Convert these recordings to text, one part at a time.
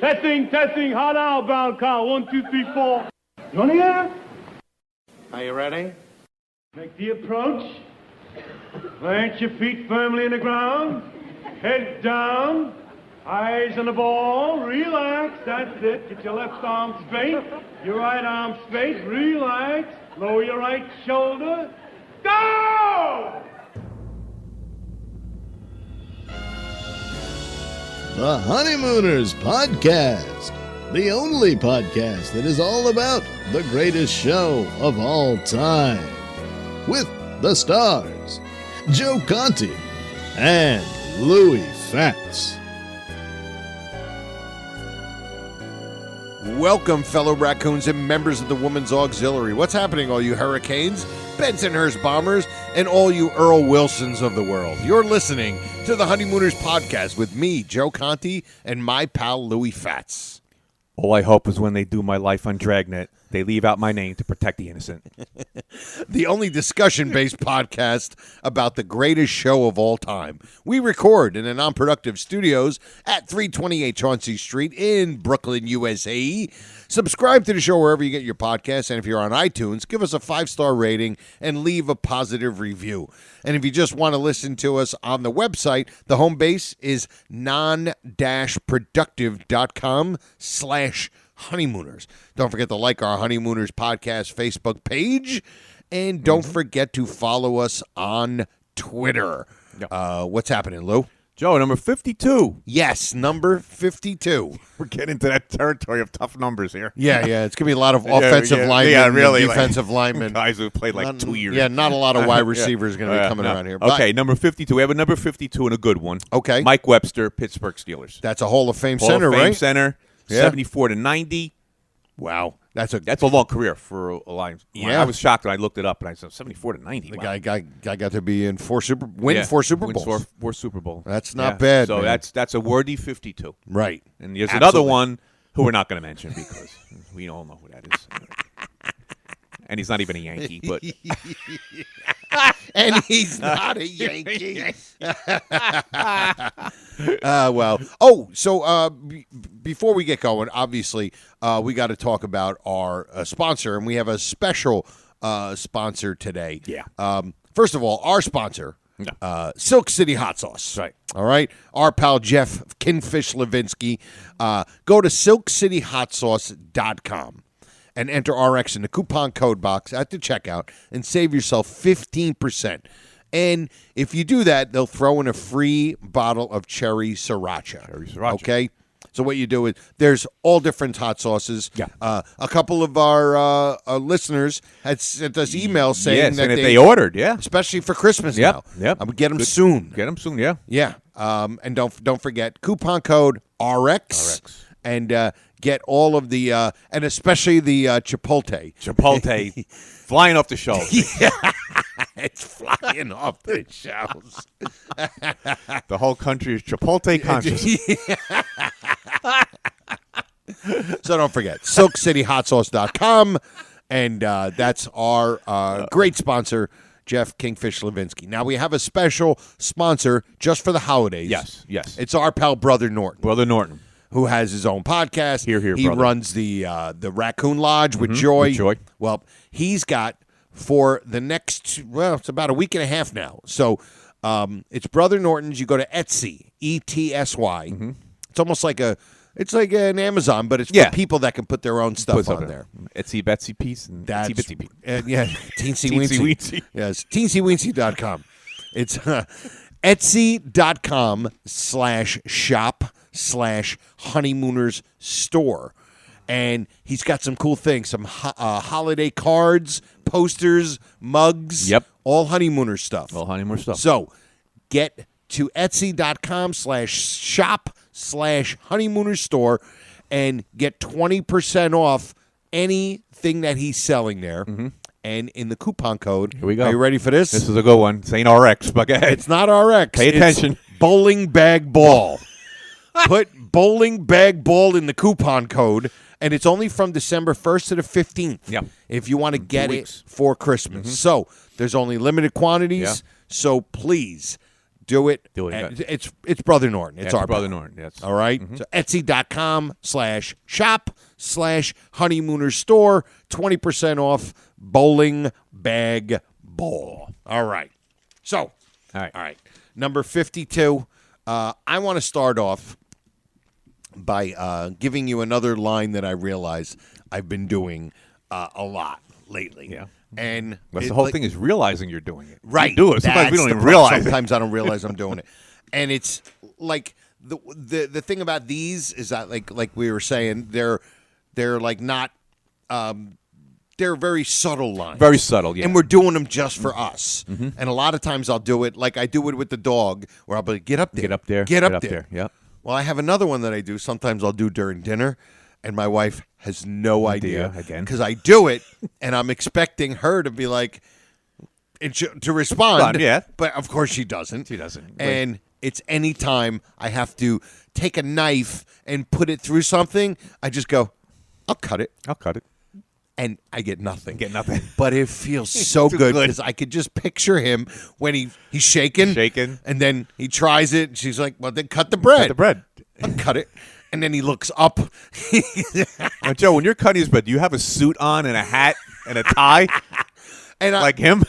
Testing, hot outbound car, 1, 2, 3, 4. You want to hear? Are you ready? Make the approach. Plant your feet firmly in the ground. Head down. Eyes on the ball. Relax. That's it. Get your left arm straight. Your right arm straight. Relax. Lower your right shoulder. Go! The Honeymooners Podcast, the only podcast that is all about the greatest show of all time. With the stars, Joe Conti and Louis Fats. Welcome, fellow raccoons and members of the Women's Auxiliary. What's happening, all you Hurricanes, Bensonhurst Bombers, and all you Earl Wilsons of the world? You're listening to the Honeymooners Podcast with me, Joe Conti, and my pal Louis Fats. All I hope is when they do my life on Dragnet, they leave out my name to protect the innocent. The only discussion-based podcast about the greatest show of all time. We record in the Non-Productive studios at 328 Chauncey Street in Brooklyn, USA. Subscribe to the show wherever you get your podcasts, and if you're on iTunes, give us a 5-star rating and leave a positive review. And if you just want to listen to us on the website, the home base is Non-Productive.com/Honeymooners. Don't forget to like our Honeymooners Podcast Facebook page, and don't forget to follow us on Twitter. Yep. What's happening, Lou? Joe, number 52. Yes, number 52. We're getting into that territory of tough numbers here. Yeah, it's going to be a lot of offensive linemen really, and defensive linemen. Guys who played like 2 years. Yeah, not a lot of wide receivers going to be coming around here. But, Okay, number 52. We have a number 52 and a good one. Okay. Mike Webster, Pittsburgh Steelers. That's a Hall of Fame Hall center, of Fame right? center, Yeah. 74 to 90. Wow. That's a long career for a line. Yeah. I was shocked when I looked it up, and I said 74 to 90. The Wow. guy got to be in four Super Bowls. Wins Four Super Bowls. That's not bad, So man. that's a worthy 52. Right. And there's Absolutely. another one who we're not going to mention because we all know who that is. And he's not even a Yankee, but And he's not a Yankee. Well. Oh, so before we get going, obviously, we got to talk about our sponsor, and we have a special sponsor today. Yeah. First of all, our sponsor, Silk City Hot Sauce. Right. All right. Our pal Jeff Kinfish Levinsky. Go to silkcityhotsauce.com. and enter RX in the coupon code box at the checkout and save yourself 15%. And if you do that, they'll throw in a free bottle of cherry sriracha. Okay? So what you do is there's all different hot sauces. Yeah. A couple of our listeners had sent us emails saying that and if they ordered, especially for Christmas Yep, now. yep. I'm gonna get them soon. Get them soon, yeah. Yeah. And don't forget coupon code RX. And get all of the, and especially the Chipotle. Chipotle flying off the shelves. Yeah, it's flying off the shelves. The whole country is Chipotle conscious. So don't forget, SilkCityHotSauce.com, and that's our great sponsor, Jeff Kingfish Levinsky. Now, we have a special sponsor just for the holidays. Yes. It's our pal, Brother Norton. Brother Norton. Who has his own podcast. Here, he brother. runs the Raccoon Lodge with Joy. With Joy. Well, he's got for the next, it's about a week and a half now. So it's Brother Norton's. You go to Etsy, ETSY. It's almost like it's like an Amazon, but it's for people that can put their own stuff on there. Etsy Betsy piece and That's, Etsy Bitsy piece. Yeah, Teensy Teensy Weensy. Weensy. Yes, TeensyWeensy.com. It's Etsy.com/shop/Honeymooners store. And he's got some cool things, some holiday cards, posters, mugs. Yep. All Honeymooners stuff. All Honeymooners stuff. So get to Etsy.com/shop/Honeymooners store and get 20% off anything that he's selling there. And in the coupon code, here we go. Are you ready for this? This is a good one. It's ain't RX, but go ahead. It's not RX. Pay attention. It's bowling bag ball. Put bowling bag ball in the coupon code, and it's only from December 1st to the 15th. Yep. If you want to get weeks. it for Christmas. So there's only limited quantities. Yeah. So please do it. Do it, And yeah. It's Brother Norton. It's Yeah, our Brother brother. Norton, yes. All right? So Etsy.com/shop/Honeymooners store, 20% off bowling bag ball. All right. So, All all right. Number 52. I want to start off by giving you another line that I realize I've been doing a lot lately. Yeah. And That's the whole thing is realizing you're doing it. Right. You do it. Sometimes we That's don't the even problem. realize it. Sometimes I don't realize I'm doing it. And it's like the thing about these is that like we were saying, they're like not they're very subtle lines. Very subtle, yeah. And we're doing them just for us. And a lot of times I'll do it like I do it with the dog, where I'll be like, get up there. Get up there. Get up there. Yep. Well, I have another one that I do. Sometimes I'll do during dinner, and my wife has no idea again. because I do it, and I'm expecting her to be like to respond. Yeah. But of course she doesn't. She doesn't. And it's any time I have to take a knife and put it through something, I just go, I'll cut it. I'll cut it. And I get nothing. Get nothing. But it feels so Too good good. because I could just picture him when he's shaking. Shaking. And then he tries it, and she's like, well, then cut the bread. Cut the bread. I'll cut it. And then he looks up. Now, Joe, when you're cutting his bread, do you have a suit on and a hat and a tie And I, like him?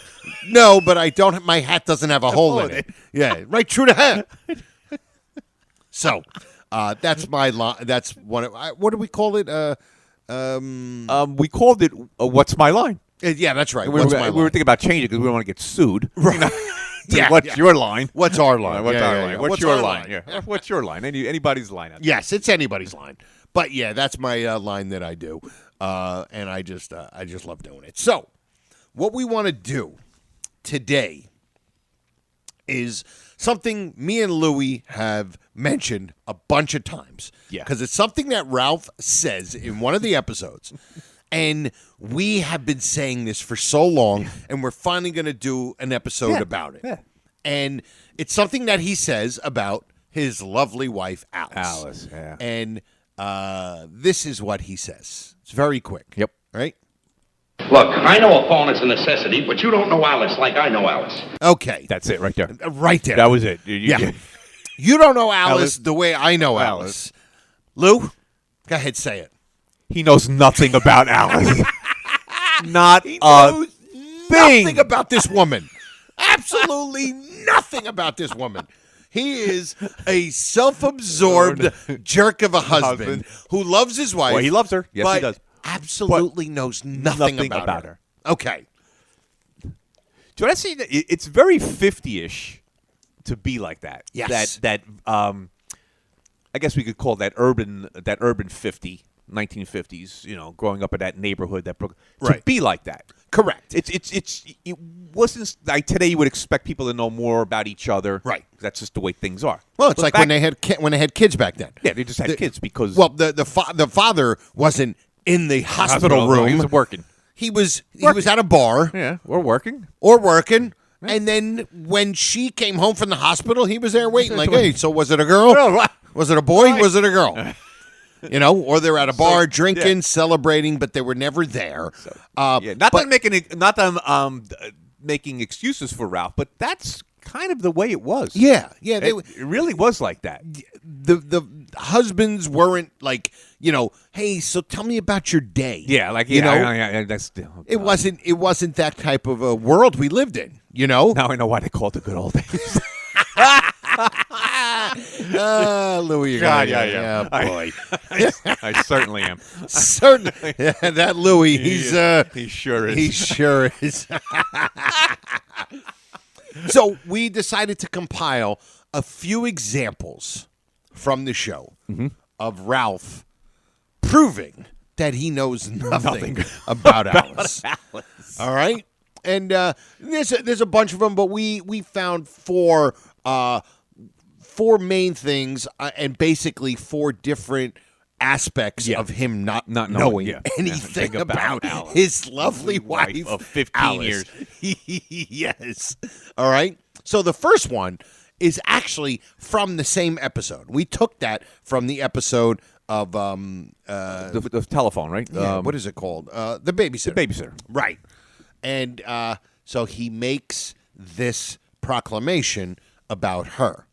no, but I don't. My hat doesn't have a hole in it. Yeah, right through the hat. So, that's my line. That's one. What do we call it? We called it "What's My Line." Yeah, that's right. We What's were my thinking line? about changing it because we don't want to get sued. Right. Yeah, What's yeah. your line? What's our line? What's Yeah, our yeah, line? yeah. What's your our line? Yeah. What's your line? Anybody's line. Out there. Yes, it's anybody's line. But yeah, that's my line that I do, and I just love doing it. So, what we want to do today is something me and Louie have mentioned a bunch of times. Yeah. Because it's something that Ralph says in one of the episodes. And we have been saying this for so long, and we're finally going to do an episode about it. Yeah. And it's something that he says about his lovely wife, Alice. Alice, yeah. And this is what he says. It's very quick. Yep. Right? Look, I know a phone is a necessity, but you don't know Alice like I know Alice. Okay. That's it right there. Right there. That was it. Yeah. You don't know Alice Alice. the way I know Alice. Lou, go ahead, say it. He knows nothing about Alice. Not He a knows thing. nothing about this woman. Absolutely nothing about this woman. He is a self-absorbed jerk of a husband who loves his wife. Well, he loves her. Yes, but he does. absolutely knows nothing about her. Okay. So that's it's very 50-ish to be like that. Yes. That I guess we could call that urban 50, 1950s. You know, growing up in that neighborhood, that Brooklyn, to Right. be like that. Correct. It wasn't like today. You would expect people to know more about each other. Right. That's just the way things are. Well, it's But like back- when they had kids back then. Yeah, they just had kids because Well, the father wasn't in the hospital room. He was working. He was at a bar Yeah, we're working. or working. And then when she came home from the hospital, he was there waiting. Like, hey, so was it a girl? Was it a boy? Was it a girl? You know, or they're at a bar drinking, celebrating, but they were never there. Yeah, not that I'm making excuses for Ralph, but that's kind of the way it was. Yeah. It really was like that. The husbands weren't like, you know, hey, so tell me about your day. Yeah, like you know, that's. it wasn't that type of a world we lived in. You know, Now I know why they call it the good old days. Louis, you're God, gonna- yeah. boy, I certainly am. certainly, yeah, that Louis, He sure is. he sure is. So we decided to compile a few examples from the show of Ralph proving that he knows nothing about Alice. All right, and there's a bunch of them, but we found four main things and basically four different aspects of him not knowing anything about Alice. his lovely wife of 15 Alice. Yes. All right. So the first one is actually from the same episode. We took that from the episode of the telephone, right? what is it called? The Babysitter. The Babysitter. Right. And so he makes this proclamation about her.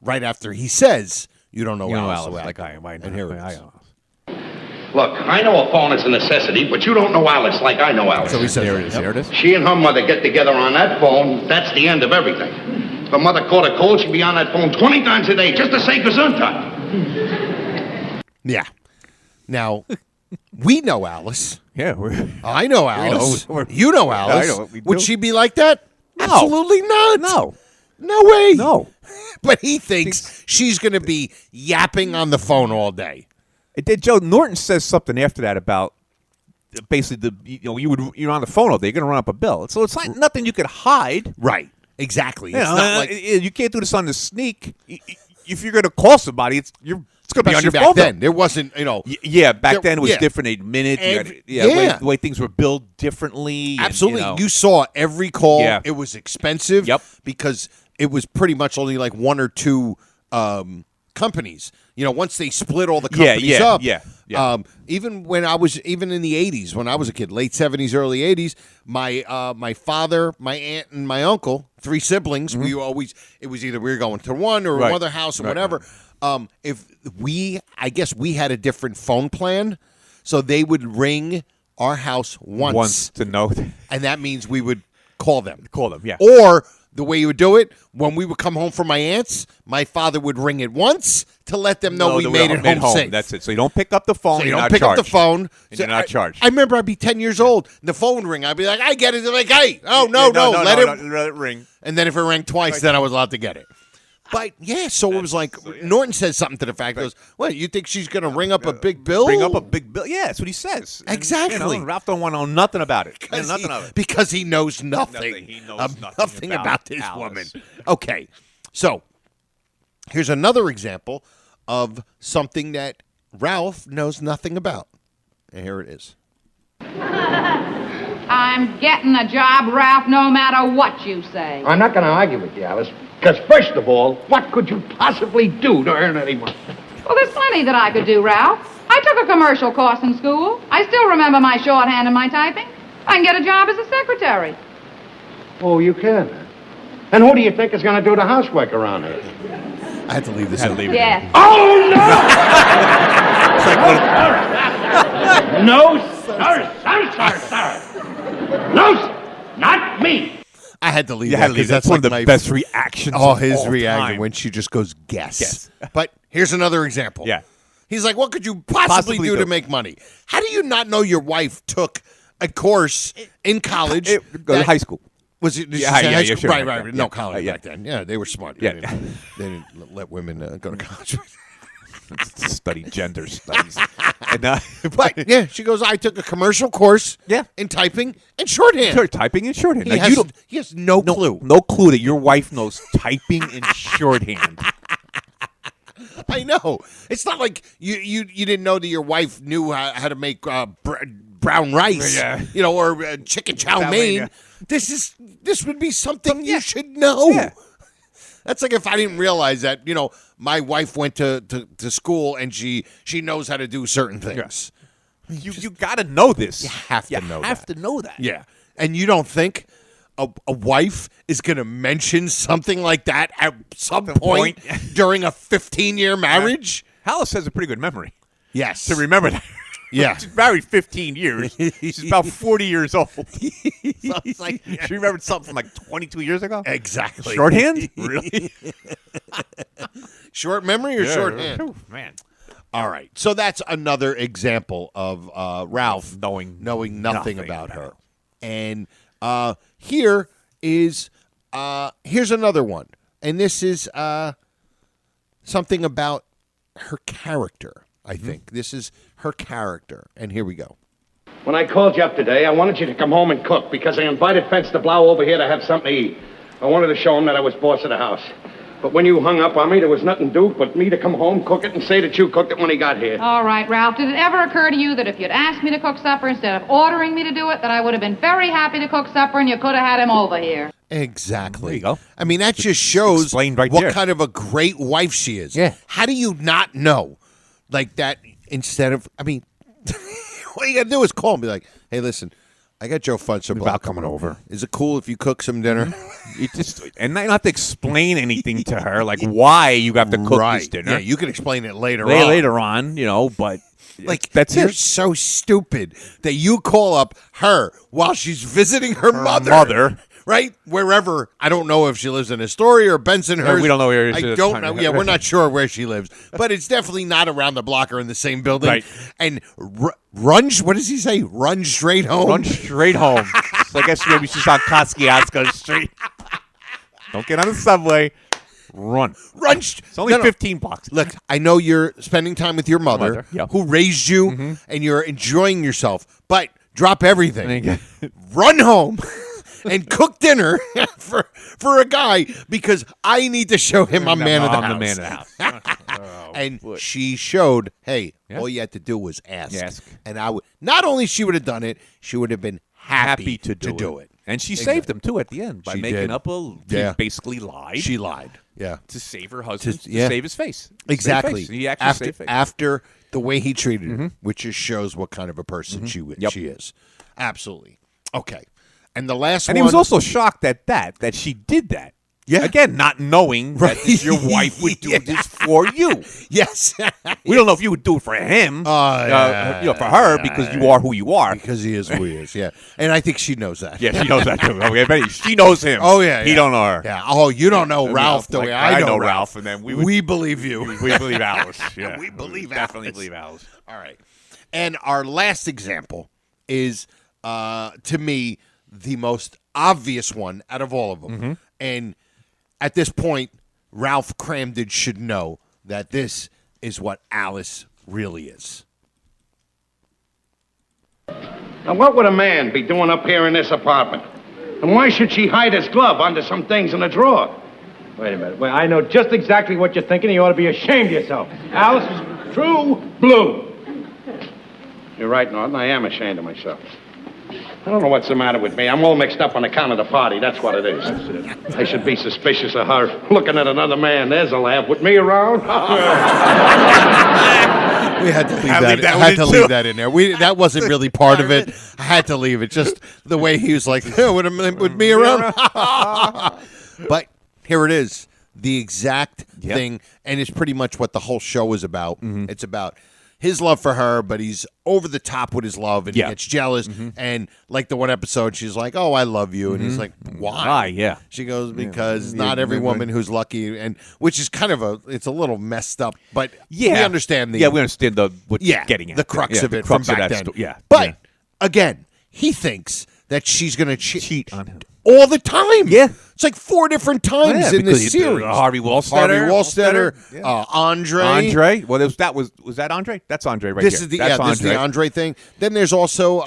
Right after he says, you don't know You know Alice Alice the way like I am. I know. And here it I is. know. Look, I know a phone is a necessity, but you don't know Alice like I know Alice. So he says, There it is. There it is. She and her mother get together on that phone, that's the end of everything. If her mother caught a cold, she'd be on that phone 20 times a day just to say gesundheit. Yeah. Now, we know Alice. Yeah. I know Alice. know. You know Alice. I know. We Would do. she be like that? No. Absolutely not. No. No way. No. But he thinks she's going to be yapping on the phone all day. Joe Norton says something after that about basically you're on the phone all day. You're going to run up a bill. So it's like nothing you could hide. Right. Exactly. You It's know, not like you can't do this on the sneak. If you're going to call somebody, it's going to be on especially your back phone. then. There wasn't, Yeah, back then it was yeah. different. A minute. Yeah. The way things were billed differently. and, absolutely. You saw every call. Yeah. It was expensive. Yep. Because it was pretty much only like one or two companies. Once they split all the companies up. Yeah. Even when I was in the 80s, when I was a kid, late 70s, early 80s, my father, my aunt, and my uncle, 3 siblings, it was either we were going to one or Right. another house or Right, whatever. I guess we had a different phone plan, so they would ring our house once to know. and that means we would call them. Yeah. Or the way you would do it, when we would come home from my aunt's, my father would ring it once to let them know we made it home safe. That's it. So you don't pick up the phone. So you you're don't not pick charged. up the phone. And So you're not charged. I remember I'd be 10 years old, and the phone would ring. I'd be like, I get it. They're like, hey, no, let it ring. And then if it rang twice, then I was allowed to get it. But, yeah, so it was like, Norton says something to the fact, goes, what, you think she's going to ring up a big bill? Bring up a big bill. Yeah, that's what he says. Exactly. And Ralph don't want to know nothing about it. Nothing of it. Because he knows nothing. He knows nothing about this Alice. woman. Okay, so here's another example of something that Ralph knows nothing about. And here it is. I'm getting a job, Ralph, no matter what you say. I'm not going to argue with you, Alice. Because first of all, what could you possibly do to earn any money? Well, there's plenty that I could do, Ralph. I took a commercial course in school. I still remember my shorthand and my typing. I can get a job as a secretary. Oh, you can? And who do you think is going to do the housework around here? I had to leave this in. Yes. Oh, no! No, sir, sir. No, sir, not me. I had to leave You that had to leave. 'cause That's like one of the my best reactions. Oh, of his all reaction time. when she just goes, guess. Guess. But here's another example. Yeah. He's like, what could you possibly do to make money? How do you not know your wife took a course in college? Go to high school. Was it? Did she Yeah, say yeah, high yeah, school? sure. Right. Yeah. No, college Yeah. back then. Yeah, they were smart. Yeah. They didn't let women go to college. Study gender studies. And, But yeah, she goes, I took a commercial course in typing and shorthand. Sure, typing in shorthand. He Now, has no clue. No clue that your wife knows typing in shorthand. I know. It's not like you didn't know that your wife knew how to make brown rice, or chicken chow mein. yeah. This would be something you should know. Yeah. That's like if I didn't realize that, my wife went to school and she knows how to do certain things. You got to know this. You have to know that. to know that. Yeah. And you don't think a wife is going to mention something like that at some point during a 15 -year marriage? Alice has a pretty good memory Yes. to remember that. Yeah. She's married 15 years. She's about 40 years old. So it's like she remembered something from like 22 years ago? Exactly. Shorthand? Really? Short memory or shorthand? Whew, man. All right. So that's another example of Ralph Knowing nothing about her. And here's another one. And this is something about her character, I think. This is her character. And here we go. When I called you up today, I wanted you to come home and cook because I invited Fence to Blau over here to have something to eat. I wanted to show him that I was boss of the house. But when you hung up on me, there was nothing to do but me to come home, cook it, and say that you cooked it when he got here. All right, Ralph. Did it ever occur to you that if you'd asked me to cook supper instead of ordering me to do it, that I would have been very happy to cook supper and you could have had him over here? Exactly. There you go. I mean, that just shows Explained right what there. kind of a great wife she is. Yeah. How do you not know? Like that instead of, all you got to do is call and be like, hey, listen, I got Joe Funster About coming over. Is it cool if you cook some dinner? You just and not have to explain anything to her, like why you have to cook this dinner. Yeah, you can explain it later on. Later on, but like that's you're it. so stupid that you call up her while she's visiting her mother. Right? Wherever. I don't know if she lives in Astoria or Bensonhurst. We don't know where she I lives. don't know. Yeah, we're not sure where she lives. But it's definitely not around the block or in the same building. Right. And run, what does he say? Run straight home? Run straight home. So I guess maybe she's on Kosciuszko Street. Don't get on the subway. Run. It's only 15 bucks. Look, I know you're spending time with your mother, yeah. who raised you, and you're enjoying yourself. But drop everything. Run home. And cook dinner for a guy because I need to show him I'm man of the house. The man of the house. And she showed, hey, all you had to do was ask. And I would not only she would have done it, she would have been happy to do it. And she saved him too at the end by making up Yeah. He basically lied. She lied. Yeah. To save her husband, to save his face. Exactly. He actually saved face. After the way he treated her, which just shows what kind of a person she is. Absolutely. Okay. And the last one. And he was also shocked at that she did that. Yeah. Again, not knowing that your wife would do this for you. Yes. We don't know if you would do it for him. For her, because you are who you are. Because he is who he is, yeah. And I think she knows that. Yeah, she knows that too. Okay, she knows him. Oh, yeah. He don't know her. Yeah. Oh, you don't know Ralph the way I know Ralph. And then we believe you. We believe Alice. Yeah. We believe definitely Alice. believe Alice. All right. And our last example is, to me, the most obvious one out of all of them. And at this point, Ralph Cramden should know that this is what Alice really is. Now, what would a man be doing up here in this apartment? And why should she hide his glove under some things in a drawer? Wait a minute. Well, I know just exactly what you're thinking. You ought to be ashamed of yourself. Alice is true blue. You're right, Norton. I am ashamed of myself. I don't know what's the matter with me. I'm all mixed up on account of the party. That's what it is. I should be suspicious of her looking at another man. There's a laugh. With me around? We had to leave that. I had to leave that in there. That wasn't really part of it. I had to leave it. Just the way he was like, with me around. But here it is. The exact thing. And it's pretty much what the whole show is about. It's about his love for her, but he's over the top with his love, and he gets jealous. And like the one episode, she's like, "Oh, I love you," and he's like, "Why?" Why? Yeah. She goes, "Because not every woman who's lucky," and which is kind of it's a little messed up, but we understand the we understand what you're getting at. the crux of it crux from of back that then. But again, he thinks that she's going to cheat on him all the time. Yeah. It's like 4 different times in this series. Harvey Wallstetter, Andre. Well, was that Andre? That's Andre right This here. is the That's this is the Andre thing. Then there's also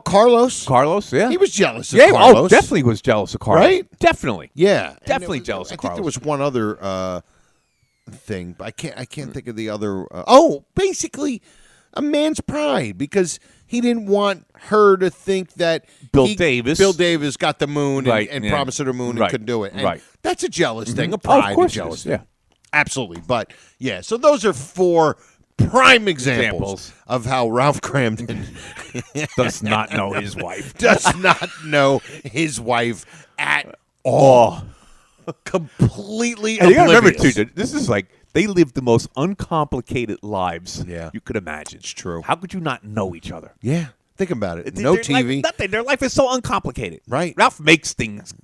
Carlos. Carlos, yeah. He was jealous of Carlos. Oh, definitely was jealous of Carlos. Right? Definitely. Yeah. Definitely jealous of Carlos. I think there was one other thing, but I can't think of the other. Basically a man's pride, because he didn't want her to think that Bill Davis got the moon and promised her the moon and couldn't do it. And that's a jealous thing, a pride, of course a jealous thing. thing. Absolutely. But yeah, so those are 4 prime examples of how Ralph Cramden does not know his wife. Does not know his wife at all. Completely and you gotta remember, oblivious. too, this is like, they live the most uncomplicated lives you could imagine. It's true. How could you not know each other? Yeah. Think about it. No TV. Nothing. Their life is so uncomplicated. Right. Ralph makes things.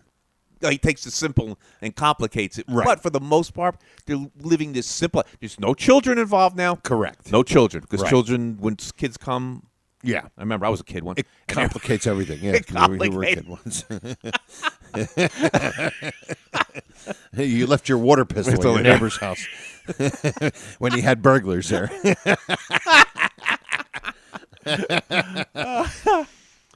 He takes the simple and complicates it. Right. But for the most part, they're living this simple. There's no children involved now. Correct. No children. Because children, when kids come. Yeah. I remember I was a kid once. It complicates everything. Yeah. It complicates. You were a kid once. You left your water pistol at your neighbor's house when he had burglars there.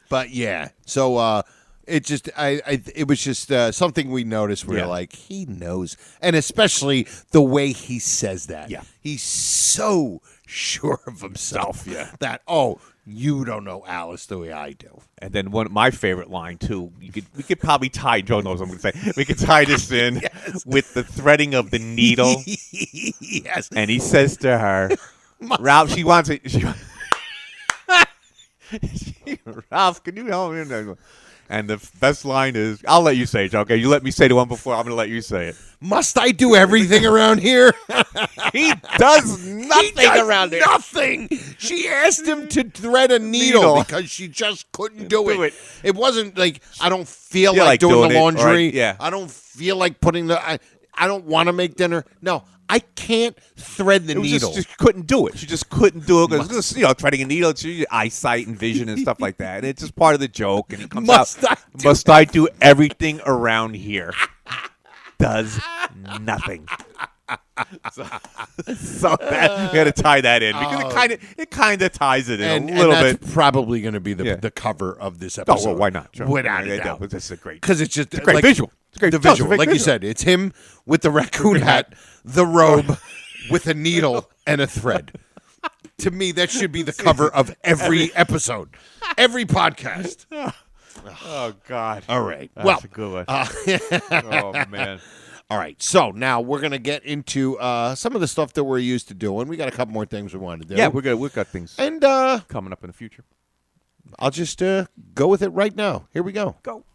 But yeah, so it was just something we noticed. We're like, he knows, and especially the way he says that. Yeah, he's so sure of himself. Yeah, that you don't know Alice the way I do. And then my favorite line too. We could probably tie. Joe knows what I'm going to say. We could tie this in with the threading of the needle. Yes, and he says to her, "Ralph, she wants it." Ralph, can you help me? And the best line is, I'll let you say it, okay? You let me say the one before, I'm going to let you say it. Must I do everything around here? He does nothing around here. Nothing. She asked him to thread a needle because she just couldn't do it. It wasn't like, I don't feel like doing the laundry. Right, yeah. I don't feel like putting the, I don't want to make dinner. No, I can't thread the needle. She couldn't do it. She just couldn't do it because threading a needle, it's your eyesight and vision and stuff like that. And it's just part of the joke. And he comes must I do everything around here? Does nothing. So that, we got to tie that in because it kind of ties it in a little bit. That's probably going to be the cover of this episode. Oh, well, why not? Sure. Without a doubt. This is great because it's just a great visual. It's a great visual. Like you said, it's him with the raccoon hat, the robe, with a needle and a thread. To me, that should be the cover of every episode, every podcast. Oh God! All right. That's a good one. Oh man. All right, so now we're going to get into some of the stuff that we're used to doing. We got a couple more things we want to do. Yeah, we've got things and coming up in the future. I'll just go with it right now. Here we go. Go.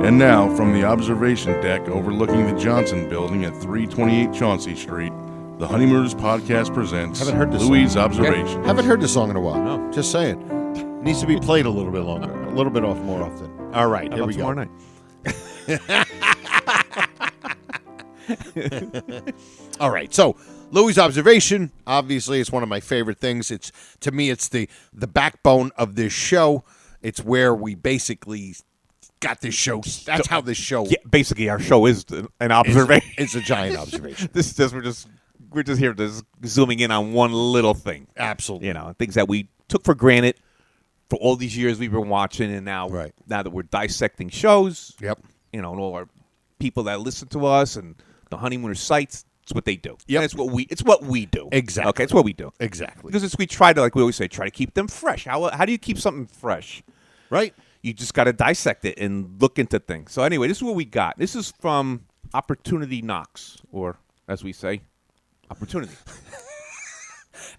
And now, from the observation deck overlooking the Johnson Building at 328 Chauncey Street, the Honeymooners podcast presents Haven't heard this Louis' song. Observations. Okay. Haven't heard this song in a while. No. Just saying. Needs to be played a little bit longer, a little bit off more often. All right, here we go. Tomorrow night. All right, so Louis' observation, obviously, it's one of my favorite things. It's to me, it's the backbone of this show. It's where we basically got this show. That's how this show. Yeah, basically, our show is an observation. It's a giant observation. This is just we're just here just zooming in on one little thing. Absolutely, things that we took for granted for all these years we've been watching, and now that we're dissecting shows. Yep. And all our people that listen to us and the Honeymooners sites, it's what they do. Yep. It's what we do. Exactly. Okay, it's what we do. Exactly. Because we try to, like we always say, try to keep them fresh. How do you keep something fresh? Right. You just got to dissect it and look into things. So anyway, this is what we got. This is from Opportunity Knocks, or as we say, Opportunity.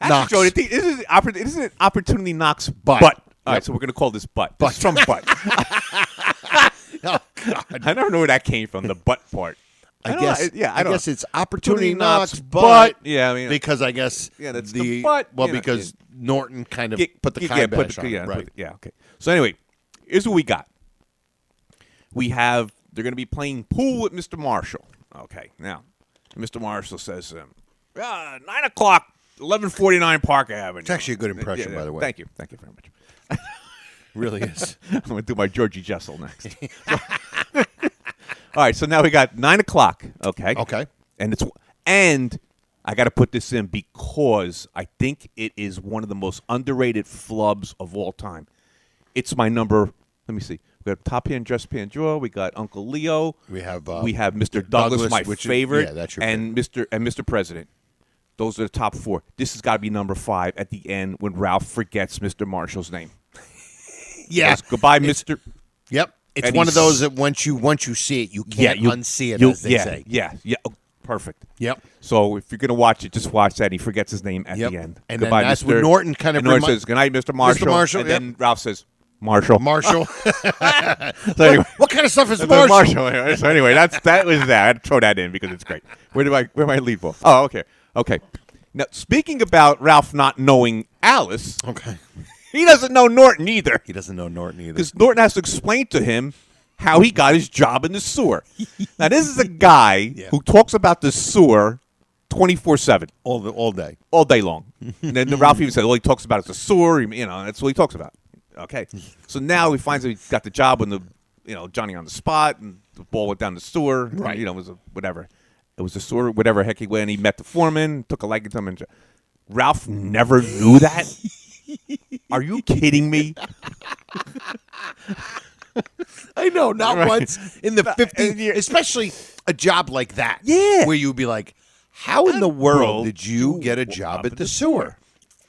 Knocks. Joe, this is Opportunity Knocks Butt. All right, so we're going to call this Butt. This is from Butt. Oh, God. I don't know where that came from, the butt part. I guess it's Opportunity Knocks, but yeah, I mean, because I guess that's the butt. Well, because Norton kind of put the kibosh on it. Right. Okay. So anyway, here's what we got. They're going to be playing pool with Mr. Marshall. Okay, now, Mr. Marshall says, 9 o'clock, 1149 Park Avenue. It's actually a good impression, by the way. Thank you very much. Really is. I'm going to do my Georgie Jessel next. All right, so now we got 9 o'clock. Okay. And I got to put this in because I think it is one of the most underrated flubs of all time. It's my number. Let me see. We got Top Hand, Dress Pan Draw. We got Uncle Leo. We have Mr. Douglas, my favorite. That's your and favorite. Mr. President. Those are the top 4. This has got to be number 5 at the end when Ralph forgets Mr. Marshall's name. Yeah. Goodbye, Mr. Yep. It's one of those that once you see it, you can't unsee it, as they say. Yeah. Oh, perfect. Yep. So if you're going to watch it, just watch that. He forgets his name at the end. And goodbye, then that's Mr. when Norton kind of says, good night, Mr. Marshall. Mr. Marshall, and then Ralph says, Marshall. Marshall. So anyway, what kind of stuff is Marshall? So anyway, that was that. I had to throw that in because it's great. Where am I leave off? Oh, okay. Now, speaking about Ralph not knowing Alice, he doesn't know Norton either. He doesn't know Norton either. Because Norton has to explain to him how he got his job in the sewer. Now, this is a guy who talks about the sewer 24/7. All day. All day long. And then Ralph even said, all he talks about is the sewer. That's what he talks about. Okay. So now he finds that he got the job when Johnny on the spot, and the ball went down the sewer. Right. And, it was whatever. It was the sewer, whatever heck he went. He met the foreman, took a liking to him. And Ralph never knew that? Are you kidding me? I know, not once in the 50 years, especially a job like that. Yeah. Where you'd be like, how in the world did you get a job at the sewer?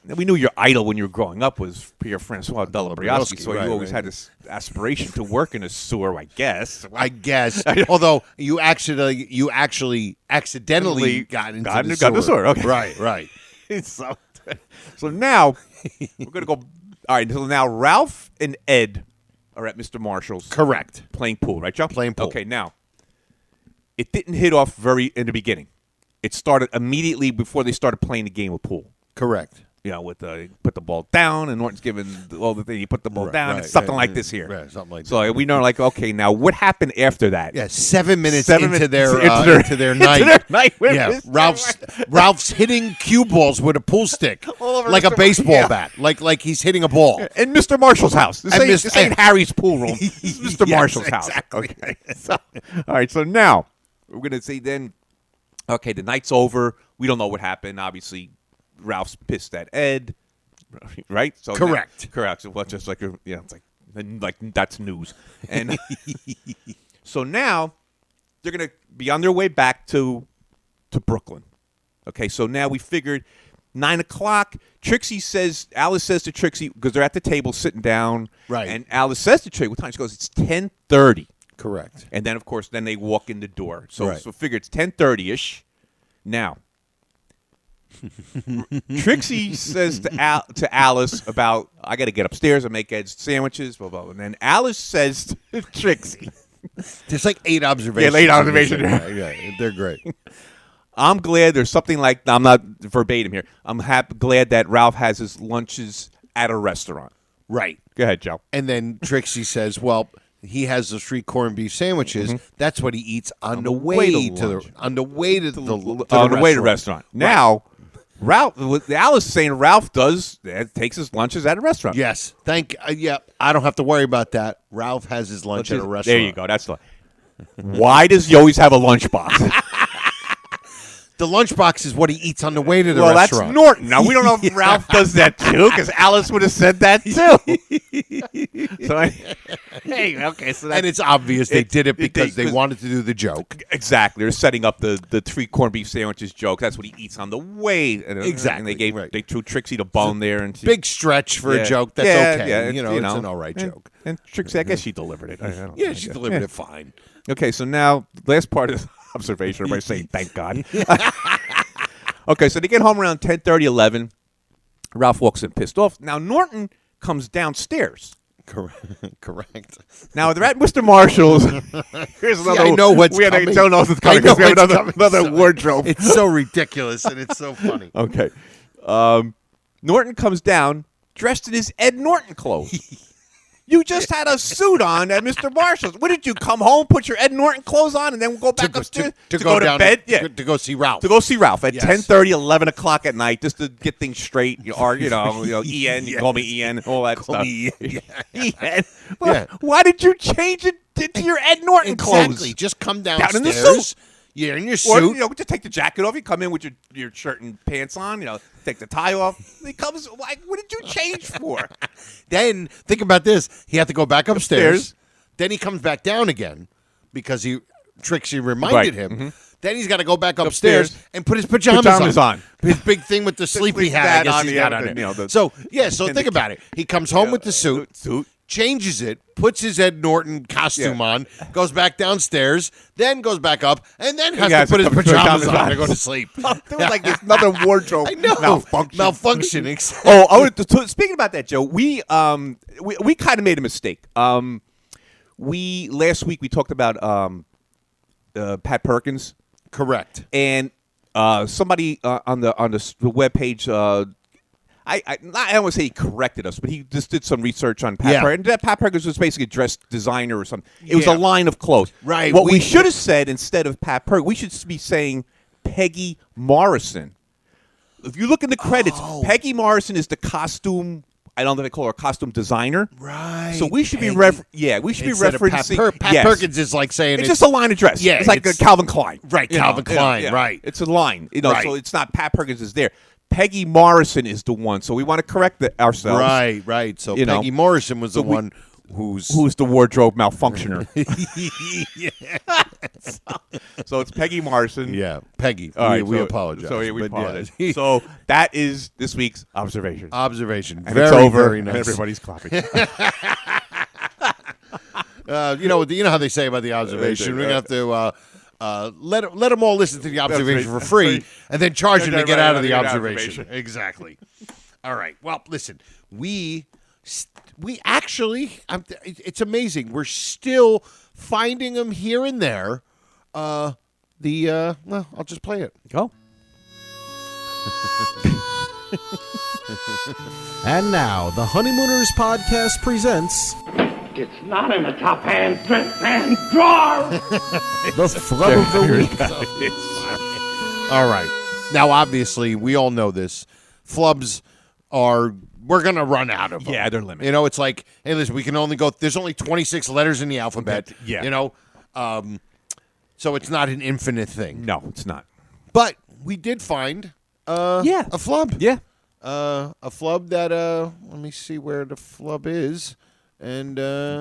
We knew your idol when you were growing up was Pierre Francois Delabriowski, so you always had this aspiration to work in a sewer, I guess. Although you actually accidentally got into the sewer. Okay. Right. So now we're gonna go. All right. So now Ralph and Ed are at Mr. Marshall's. Correct. Playing pool, right, Joe? Playing pool. Okay. Now it didn't hit off very in the beginning. It started immediately before they started playing the game of pool. Correct. You know, with put the ball down, and Norton's giving all the thing. You put the ball down. Right, it's something like this here. Right, something like so that. we know, like, okay, now what happened after that? Yeah, 7 minutes 7 into minutes their into their into night. their night with Yeah, Mr. Ralph's hitting cue balls with a pool stick, All over like a Mr. baseball Yeah. bat, like he's hitting a ball. In Mr. Marshall's house. This And ain't, and- Harry's pool room. This is Mr. Yes, Marshall's house. exactly. Okay. So, all right, so now we're going to say then, okay, the night's over. We don't know what happened. Obviously, Ralph's pissed at Ed, right? So Correct. Correct. So just like, it's like that's news. And so now they're going to be on their way back to Brooklyn. Okay, so now we figured 9 o'clock. Alice says to Trixie, because they're at the table sitting down. Right. And Alice says to Trixie, what time? She goes, it's 10:30. Correct. And then, of course, they walk in the door. So, Right. so figure it's 10:30-ish. Now, Trixie says to Alice about, I got to get upstairs and make Ed's sandwiches, blah, blah, blah. And then Alice says to Trixie, There's like 8 observations. Yeah, 8 observations. Yeah, they're great. I'm glad there's something like, I'm not verbatim here, I'm glad that Ralph has his lunches at a restaurant. Right. Go ahead, Joe. And then Trixie says, well, he has the 3 corned beef sandwiches. That's what he eats on the way to lunch. the restaurant. Now, Ralph, Alice is saying Ralph takes his lunches at a restaurant. Yes. I don't have to worry about that. Ralph has his lunch at a restaurant. There you go. That's why does he always have a lunchbox? The lunchbox is what he eats on the way to the Well, restaurant. that's Norton. Now, we don't know if Ralph does that, too, because Alice would have said that, too. And it's obvious they did it because they wanted to do the joke. Exactly. They're setting up the 3 corned beef sandwiches joke. That's what he eats on the way. Exactly. And they threw Trixie the bone there. And Big stretch for a joke. That's okay. Yeah, it's an all right joke. And Trixie, I guess she delivered it. Yeah, she delivered it fine. Okay, so now, last part of the observation, everybody's saying, thank God. Okay, so they get home around 10:30, 11. Ralph walks in pissed off. Now, Norton comes downstairs. Correct. Now, they're at Mr. Marshall's. Here's another. I know what's we coming. don't know what's coming. I know We have what's another coming. wardrobe. It's so ridiculous, and it's so funny. Okay. Norton comes down dressed in his Ed Norton clothes. You just had a suit on at Mr. Marshall's. What did you come home, put your Ed Norton clothes on, and then go back upstairs to go down bed? To go see Ralph. To go see Ralph at Yes. 10:30, 11 o'clock at night, just to get things straight. Or Ian, you call me Ian, all that stuff. Me Ian. Ian. Well, why did you change it to your Ed Norton clothes? Exactly. Just come Down downstairs. in the suit. Yeah, in your Or, suit. just take the jacket off. You come in with your shirt and pants on. Take the tie off. He comes. Like, what did you change for? Then think about this: he had to go back upstairs. Then he comes back down again because Trixie reminded him. Mm-hmm. Then he's got to go back upstairs and put his pajamas on. His big thing with the sleepy hat. I guess he's got on it. So think about it. He comes home with the suit, changes it, puts his Ed Norton costume on, goes back downstairs, then goes back up, and then has to put his pajamas on to go to sleep. There was like this another wardrobe I know. Malfunction. Exactly. Speaking about that, Joe, we kind of made a mistake. Last week we talked about Pat Perkins. Correct. And somebody on the webpage, I don't want to say he corrected us, but he just did some research on Pat Perkins. And Pat Perkins was basically a dress designer or something. It was a line of clothes. Right. What we should have said instead of Pat Perkins, we should be saying Peggy Morrison. If you look in the credits, Peggy Morrison is the costume. I don't know if they call her a costume designer. Right. So we should be Instead of referencing. Pat Perkins is like saying it's just a line of dress. Yeah, it's like a Calvin Klein. Right, Calvin Klein, right. It's a line. Right. So it's not Pat Perkins is there. Peggy Morrison is the one. So we want to correct ourselves. Right. So Peggy Morrison was the one who's the wardrobe malfunctioner. So it's Peggy Morrison. Yeah, Peggy. All right, we apologize. So we But apologize. yeah. So that is this week's observation. Observation. And Very, it's over. very nice. And everybody's clapping. You know how they say about the observation. We're gonna have to let them all listen to the observation for free, and then charge them to get out of the observation. Exactly. All right. Well, listen, we actually, it's amazing. We're still finding them here and there. Well, I'll just play it. Go. And now, the Honeymooners podcast presents It's not in the top hand drawer. the Flub of the Week. All right. Now, obviously, we all know this. Flubs we're going to run out of them. Yeah, they're limited. You know, it's like, hey, listen, we can only go, there's only 26 letters in the alphabet. Yeah. You know, so it's not an infinite thing. No, it's not. But we did find a flub. Yeah. A flub that, let me see where the flub is. And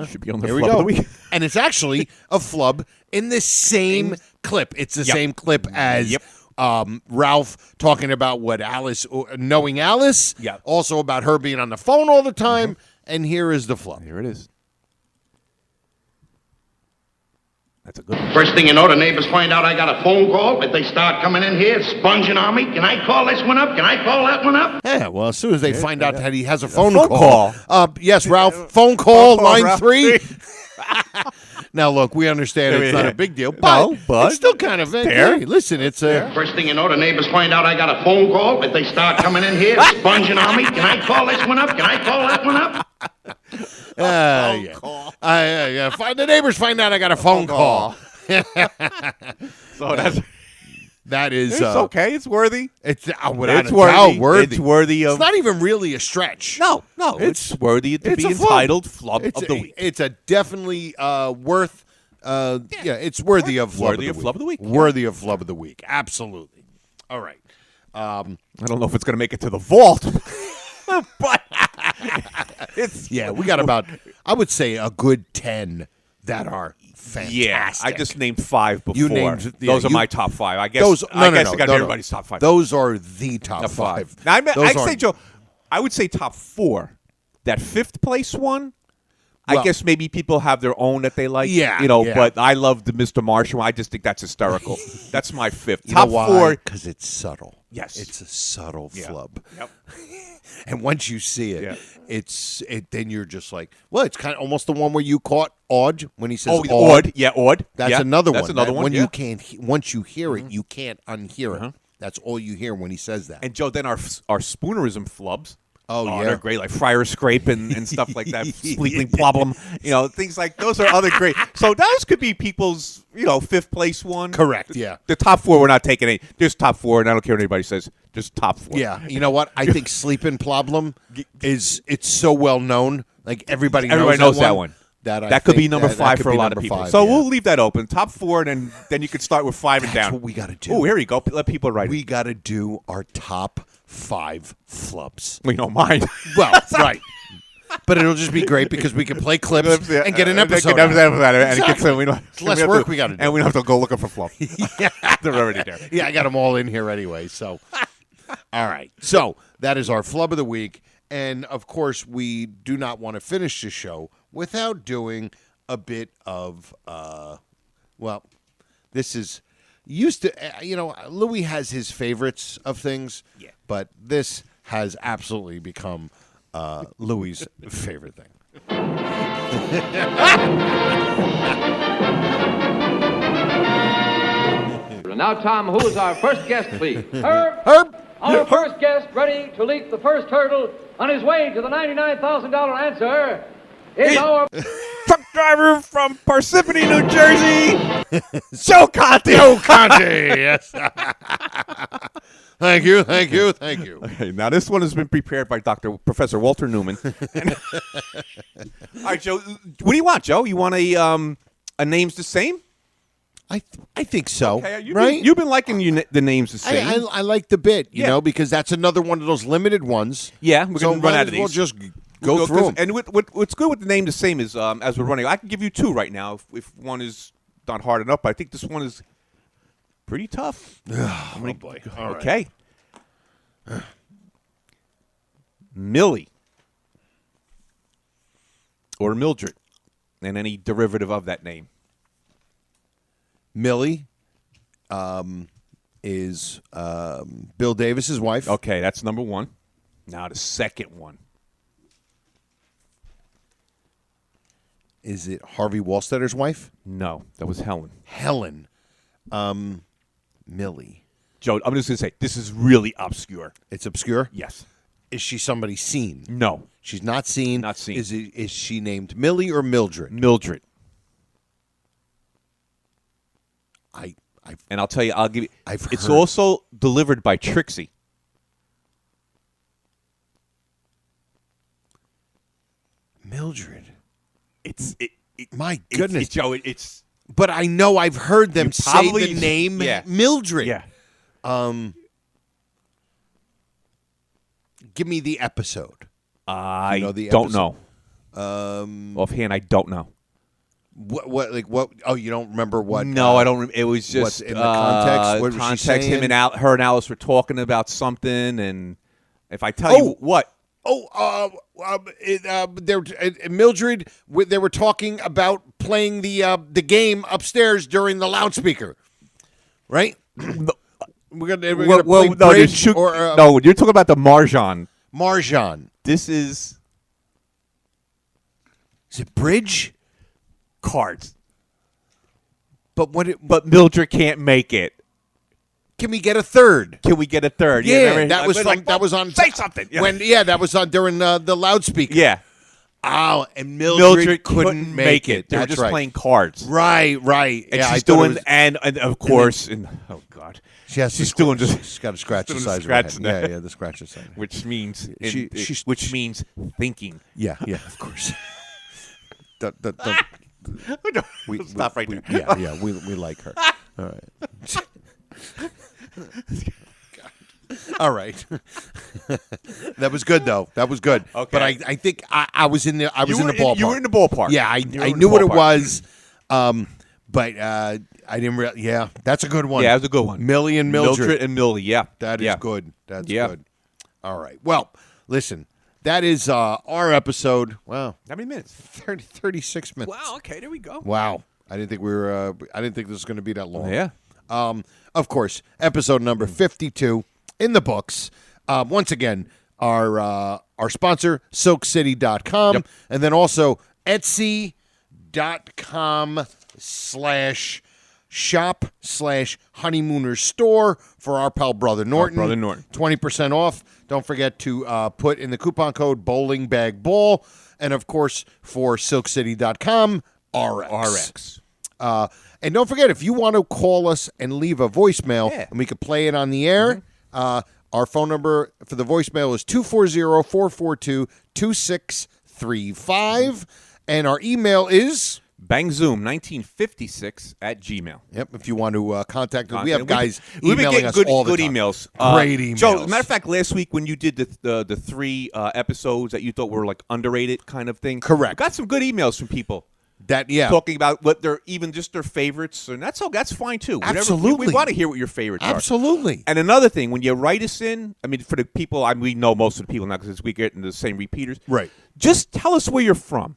should be on the here we flub go. of the week. And it's actually a flub in the same clip. It's the same clip as Ralph talking about what knowing Alice. Yep. Also about her being on the phone all the time. And here is the flub. Here it is. That's a good one. First thing you know, the neighbors find out I got a phone call, but they start coming in here, sponging on me. Can I call this one up? Can I call that one up? Yeah, well, as soon as they find out that he has a phone call. Yes, Ralph, phone call, line Ralph. 3. Now, look, we understand it's not a big deal, but it's still kind of fair. Hey, listen, it's a... First thing you know, the neighbors find out I got a phone call, but they start coming in here, sponging on me. Can I call this one up? Can I call that one up? Call. The neighbors find out I got a phone call. So that's... That is... It's okay. It's worthy. It's without It's a worthy. doubt worthy. It's worthy of... It's not even really a stretch. No. It's worthy to be a flub. entitled flub of the week. It's a definitely worth... it's worthy of flub Worthy of of flub of the week. Worthy of flub of the week. Absolutely. All right. I don't know if it's going to make it to the vault, but it's... Yeah, we got about, I would say, a good 10 that are fantastic. Yeah, I just named 5 before. You named... those are my top 5. I guess I got to be everybody's top 5. Those are the top Top 5. Now, Those I'd say, aren't- Joe, I would say top 4. That 5th place one, Well- I guess maybe people have their own that they like. Yeah, yeah. But I love the Mr. Marshall. I just think that's hysterical. That's my 5th. You Top know why? 4. Because it's subtle. Yes. It's a subtle flub. Yep. And once you see it, Yeah. then you're just like, well, it's kind of almost the one where you caught Odd when he says Oh, odd. odd. Yeah, odd. That's Yeah, another one. That's another one. When yeah. you can't, once you hear it, you can't unhear it. That's all you hear when he says that. And Joe, then our spoonerism flubs. Oh, yeah. They're great, like Friar Scrape and stuff like that. Sleeping Problem, things like those are other great. So those could be people's, 5th place one. Correct. Yeah. The top 4 we're not taking any. There's top 4, and I don't care what anybody says. There's top 4. Yeah. You know what? I think Sleeping Problem it's so well known. Like everybody knows that one. That could be think number that 5 could for a be lot of number people. 5, So yeah. we'll leave that open. Top 4, and then you could start with 5 and That's down. what we got to do. Oh, here you go. Let people write We it. got to do our top 5 flubs. We don't mind. Well, right. But it'll just be great because we can play clips and get an episode. And Exactly. we don't, It's less work we got to do. And we don't have to go looking for fluff. They're already there. Yeah, I got them all in here anyway. So, all right. So that is our flub of the week. And, of course, we do not want to finish the show without doing a bit of, this is used to, Louis has his favorites of things. Yeah. But this has absolutely become Louis's favorite thing. Now, Tom, who is our first guest, please? Herb. Our first guest, ready to leap the first hurdle on his way to the $99,000 answer, is our... Truck driver from Parsippany, New Jersey, Joe Conti. Joe Conti, yes. Thank you. Okay, now this one has been prepared by Professor Walter Newman. All right, Joe. What do you want, Joe? You want a names the same? I think so. Okay, right? You've been liking the names the same. I like the bit, you Yeah. know, because that's another one of those limited ones. Yeah, we're so going to run might out of as well these. just go through 'em. And what's good with the name the same is as we're running, I can give you 2 right now if one is not hard enough. But I think this one is pretty tough. Oh, boy. All right. Okay. Millie or Mildred and any derivative of that name. Millie, is Bill Davis's wife. Okay, that's number one. Now the second one. Is it Harvey Wallstetter's wife? No, that was Helen. Helen. Millie. Joe, I'm just going to say, this is really obscure. It's obscure? Yes. Is she somebody seen? No. She's not seen? Not seen. Is she named Millie or Mildred? Mildred. And I'll tell you, I'll give you. It's heard. also delivered by Trixie. Mildred. My goodness. Joe, it's. But I know I've heard them say the name Mildred. Yeah. Give me the episode. I know the don't episode? know. Offhand, I don't know. What? Oh, you don't remember what? No, I don't. It was just what's in the context. What was she context. saying? Him and her and Alice were talking about something, and if I tell you what. Mildred. They were talking about playing the game upstairs during the loudspeaker, right? We're gonna play bridge no, you're talking about the Marjan. Marjan. This is it bridge? Cards. But but Mildred can't make it. Can we get a third? Can we get a third? Yeah, that was on. Say something. Yeah. That was on during the loudspeaker. Yeah. Oh, and Mildred couldn't make it. They were just playing cards. Right. And she's doing, and of course, oh God, she's doing she's got to scratch the size of her head. Yeah, the scratch the size. Which means She means thinking. Yeah, of course. We stop right there. Yeah, we like her. All right. All right. That was good though. That was good. Okay. But I think I was in the ballpark. You were in the ballpark. Yeah, I knew what it was. But I didn't really. Yeah, that's a good one. Yeah, that's a good one. Millie and Mildred and Millie. Yeah, that is good. That's good. All right. Well, listen. That is our episode. Wow. How many minutes? 36 minutes. Wow. Okay. There we go. Wow. I didn't think I didn't think this was going to be that long. Yeah. Of course, episode number 52 in the books. Once again, our sponsor, SilkCity.com, Yep. and then also Etsy.com/shop/Honeymooners store for our pal Brother Norton. Brother Norton. 20% off. Don't forget to put in the coupon code BowlingBagBall. And, of course, for SilkCity.com, RX. And don't forget, if you want to call us and leave a voicemail, and we could play it on the air, our phone number for the voicemail is 240-442-2635. And our email is bangzoom1956 @gmail. Yep, if you want to contact us. We have guys We've been emailing getting us good, all the good time. emails. Great emails. Joe, as a matter of fact, last week when you did the three episodes that you thought were like underrated kind of thing. Correct. Got some good emails from people. Talking about what they're even just their favorites, and that's fine too. Absolutely, we want to hear what your favorites are. Absolutely. And another thing, when you write us in, I mean, for the people, we know most of the people now because we get the same repeaters. Right. Just tell us where you're from.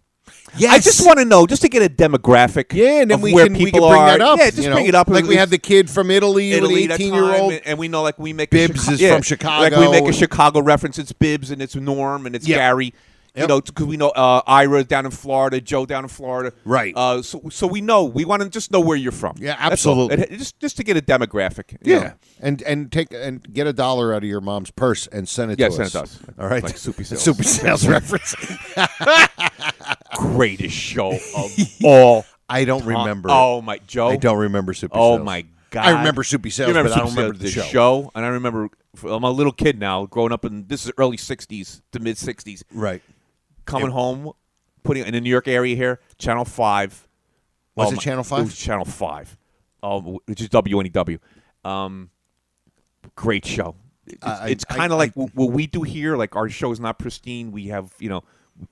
Yes. I just want to know, just to get a demographic. Yeah, and then we where can people bring are. that up. Yeah, just bring it up. Like we had the kid from Italy, an that 18-year-old. and we know, like we make Bibbs is from Chicago. Like we make a Chicago reference. It's Bibbs and it's Norm and it's Gary. Yep. You know, because we know Ira down in Florida, Joe down in Florida. Right. So we know. We want to just know where you're from. Yeah, absolutely. Just to get a demographic. Yeah. You know. And get $1 out of your mom's purse and send it to us. Yeah, send it to us. All right. Like Soupy Sales. Soupy Sales reference. Greatest show of all. I don't remember. Oh my Joe. I don't remember Soupy Oh Sales. my God. I remember Soupy Sales, but I don't remember the show. And I remember I'm a little kid now, growing up in this is early '60s to mid '60s. Right. Coming home, putting in the New York area here, Channel 5. Was it Channel 5? It was Channel 5, which is WNEW. Great show. It's kind of like what we do here. Like our show is not pristine. We have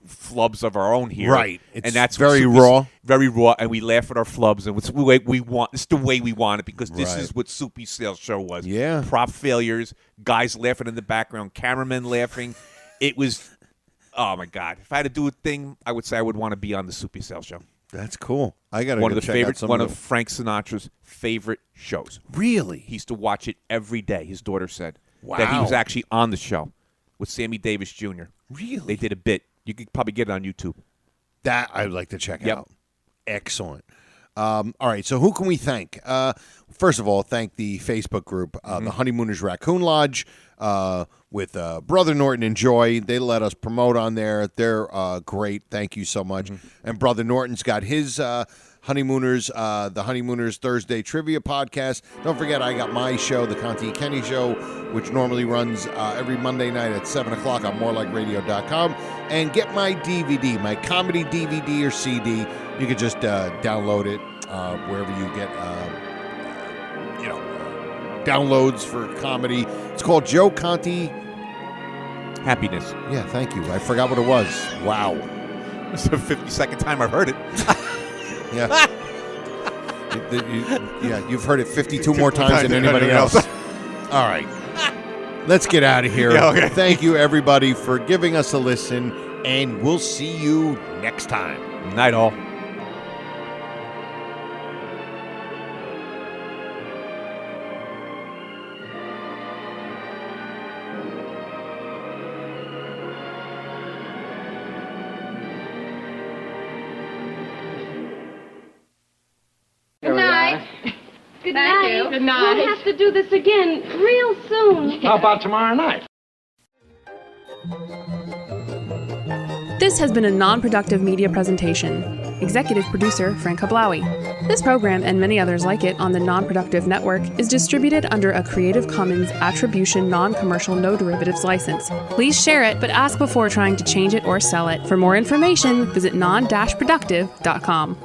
flubs of our own here, right? And that's very raw, and we laugh at our flubs, and it's the way we want. It's the way we want it because this is what Soupy Sales show was. Yeah, prop failures, guys laughing in the background, cameramen laughing. It was. Oh, my God. If I had to do a thing, I would say I would want to be on the Soupy Sales show. That's cool. I got to One go of the check favorite, out some one of of Frank Sinatra's favorite shows. Really? He used to watch it every day. His daughter said Wow. that he was actually on the show with Sammy Davis Jr. Really? They did a bit. You could probably get it on YouTube. That I'd like to check Yep. out. Excellent. All right, so who can we thank? First of all, thank the Facebook group, the Honeymooners Raccoon Lodge, with Brother Norton and Joy. They let us promote on there. They're great. Thank you so much. And Brother Norton's got his Honeymooners, the Honeymooners Thursday Trivia Podcast. Don't forget, I got my show, the Conti Kenny Show, which normally runs every Monday night at 7 o'clock on morelikeradio.com. And get my DVD, my comedy DVD or CD. You can just download it wherever you get, downloads for comedy. It's called Joe Conti. Happiness. Yeah, thank you. I forgot what it was. Wow. It's the 52nd time I've heard it. Yeah. You've heard it 52 more times than anybody else. All right. Let's get out of here. Yeah, okay. Thank you, everybody, for giving us a listen, and we'll see you next time. Night all. Good night. Good Thank night. you. Good night. We'll have to do this again real soon. How about tomorrow night? This has been a non-productive media presentation. Executive producer Frank Hablawi. This program and many others like it on the Non-Productive Network is distributed under a Creative Commons Attribution Non-Commercial No Derivatives license. Please share it, but ask before trying to change it or sell it. For more information, visit non-productive.com.